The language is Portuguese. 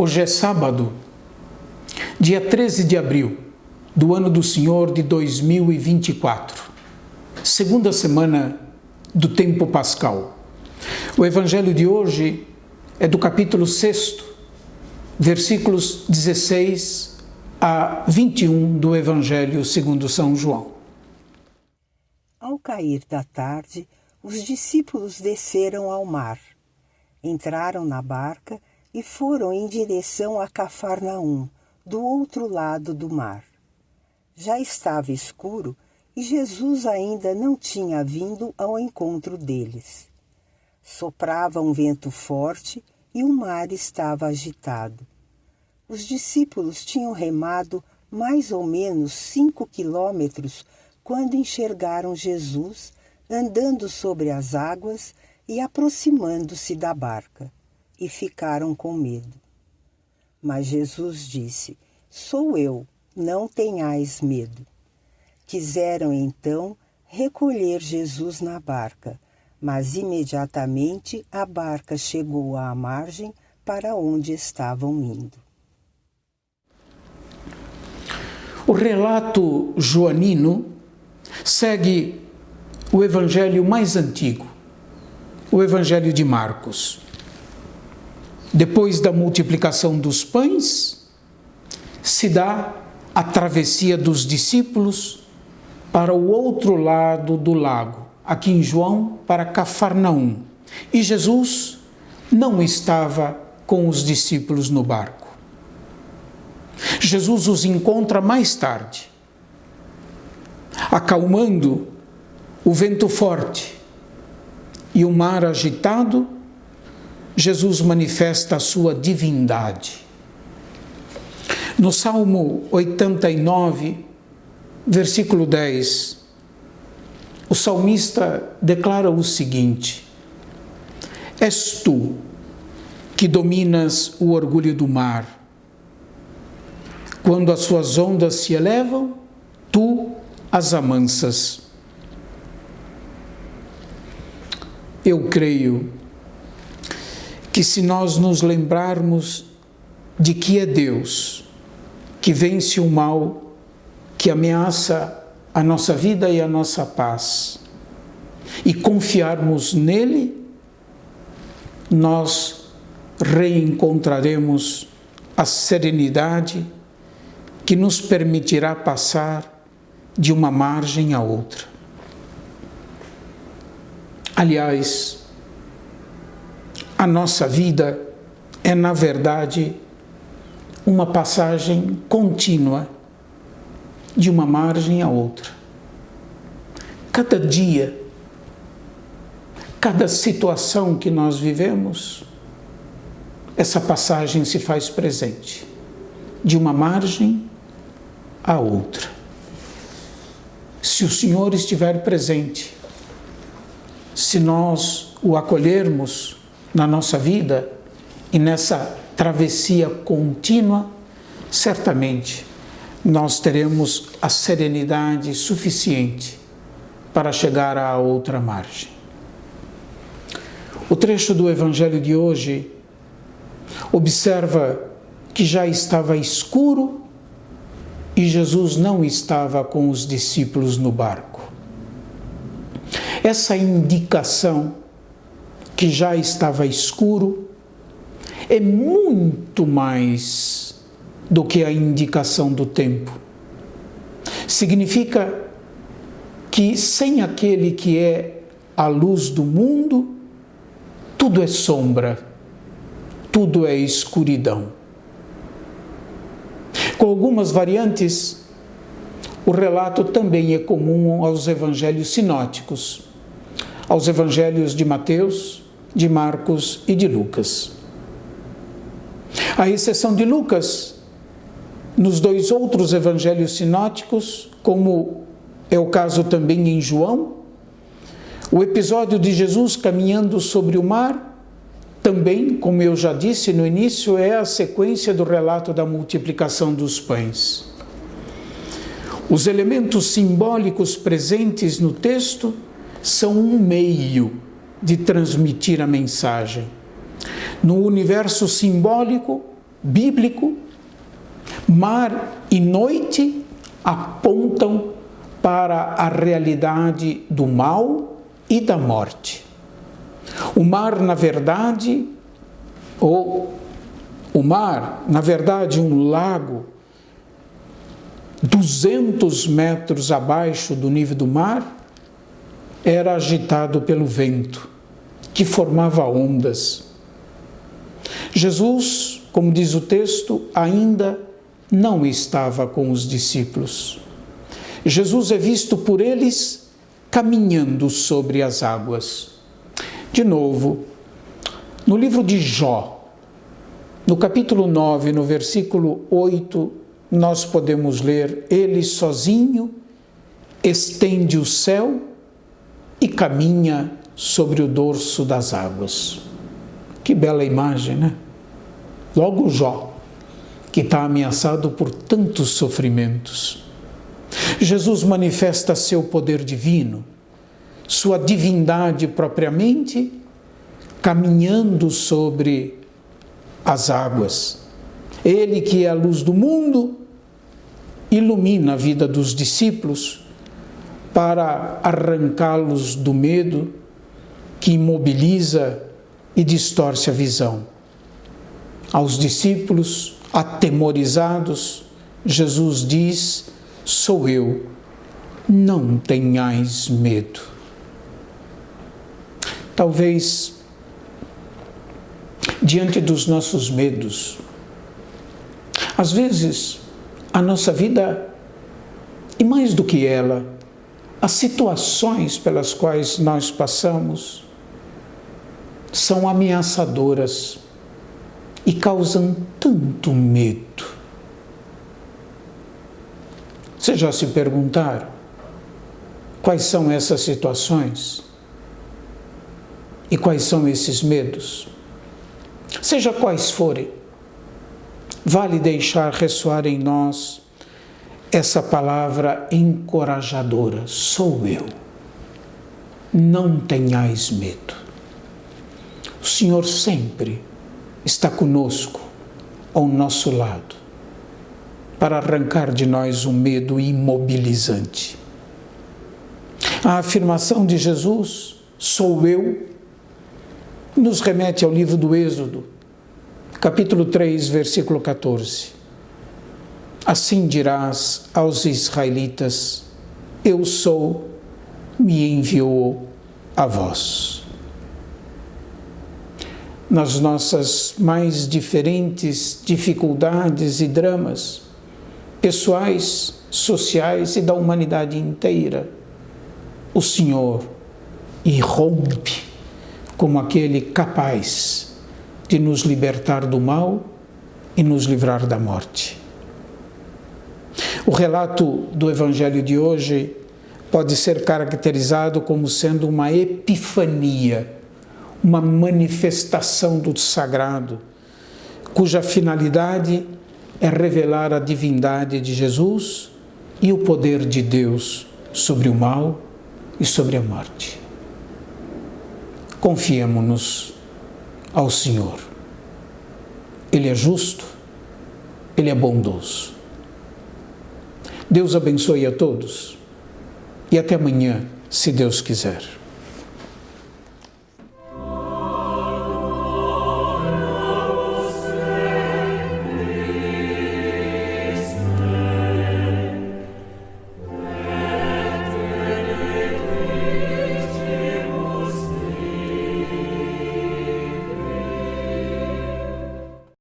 Hoje é sábado, dia 13 de abril do ano do Senhor de 2024, segunda semana do tempo pascal. O evangelho de hoje é do capítulo 6, versículos 16 a 21 do evangelho segundo São João. Ao cair da tarde, os discípulos desceram ao mar, entraram na barca e foram em direção a Cafarnaum, do outro lado do mar. Já estava escuro e Jesus ainda não tinha vindo ao encontro deles. Soprava um vento forte e o mar estava agitado. Os discípulos tinham remado mais ou menos 5 quilômetros quando enxergaram Jesus andando sobre as águas e aproximando-se da barca, e ficaram com medo. Mas Jesus disse: "Sou eu, não tenhais medo." Quiseram então recolher Jesus na barca, mas imediatamente a barca chegou à margem para onde estavam indo. O relato joanino segue o evangelho mais antigo, o evangelho de Marcos. Depois da multiplicação dos pães, se dá a travessia dos discípulos para o outro lado do lago, aqui em João, para Cafarnaum. E Jesus não estava com os discípulos no barco. Jesus os encontra mais tarde, acalmando o vento forte e o mar agitado. Jesus manifesta a sua divindade. No Salmo 89, versículo 10, o salmista declara o seguinte: "És tu que dominas o orgulho do mar. Quando as suas ondas se elevam, tu as amansas." Eu creio que se nós nos lembrarmos de que é Deus que vence o mal que ameaça a nossa vida e a nossa paz, e confiarmos nele, nós reencontraremos a serenidade que nos permitirá passar de uma margem a outra. Aliás, a nossa vida é, na verdade, uma passagem contínua de uma margem a outra. Cada dia, cada situação que nós vivemos, essa passagem se faz presente, de uma margem a outra. Se o Senhor estiver presente, se nós o acolhermos na nossa vida e nessa travessia contínua, certamente nós teremos a serenidade suficiente para chegar à outra margem. O trecho do evangelho de hoje observa que já estava escuro e Jesus não estava com os discípulos no barco. Essa indicação que já estava escuro é muito mais do que a indicação do tempo. Significa que sem aquele que é a luz do mundo, tudo é sombra, tudo é escuridão. Com algumas variantes, o relato também é comum aos evangelhos sinóticos, aos evangelhos de Mateus, de Marcos e de Lucas. À exceção de Lucas, nos dois outros evangelhos sinóticos, como é o caso também em João, o episódio de Jesus caminhando sobre o mar, também, como eu já disse no início, é a sequência do relato da multiplicação dos pães. Os elementos simbólicos presentes no texto são um meio de transmitir a mensagem. No universo simbólico, bíblico, mar e noite apontam para a realidade do mal e da morte. O mar, na verdade, um lago 200 metros abaixo do nível do mar, era agitado pelo vento, que formava ondas. Jesus, como diz o texto, ainda não estava com os discípulos. Jesus é visto por eles caminhando sobre as águas. De novo, no livro de Jó, no capítulo 9, no versículo 8, nós podemos ler: ele sozinho estende o céu e caminha sobre o dorso das águas. Que bela imagem, né? Logo Jó, que está ameaçado por tantos sofrimentos. Jesus manifesta seu poder divino, sua divindade propriamente, caminhando sobre as águas. Ele, que é a luz do mundo, ilumina a vida dos discípulos para arrancá-los do medo que imobiliza e distorce a visão. Aos discípulos atemorizados, Jesus diz: sou eu, não tenhais medo. Talvez, diante dos nossos medos, às vezes a nossa vida, e mais do que ela, as situações pelas quais nós passamos, são ameaçadoras e causam tanto medo. Você já se perguntaram quais são essas situações? E quais são esses medos? Seja quais forem, vale deixar ressoar em nós essa palavra encorajadora: sou eu, não tenhais medo. O Senhor sempre está conosco, ao nosso lado, para arrancar de nós um medo imobilizante. A afirmação de Jesus, sou eu, nos remete ao livro do Êxodo, capítulo 3, versículo 14. Assim dirás aos israelitas: eu sou, me enviou a vós. Nas nossas mais diferentes dificuldades e dramas, pessoais, sociais e da humanidade inteira, o Senhor irrompe como aquele capaz de nos libertar do mal e nos livrar da morte. O relato do Evangelho de hoje pode ser caracterizado como sendo uma epifania, uma manifestação do sagrado, cuja finalidade é revelar a divindade de Jesus e o poder de Deus sobre o mal e sobre a morte. Confiemo-nos ao Senhor. Ele é justo, Ele é bondoso. Deus abençoe a todos e até amanhã, se Deus quiser.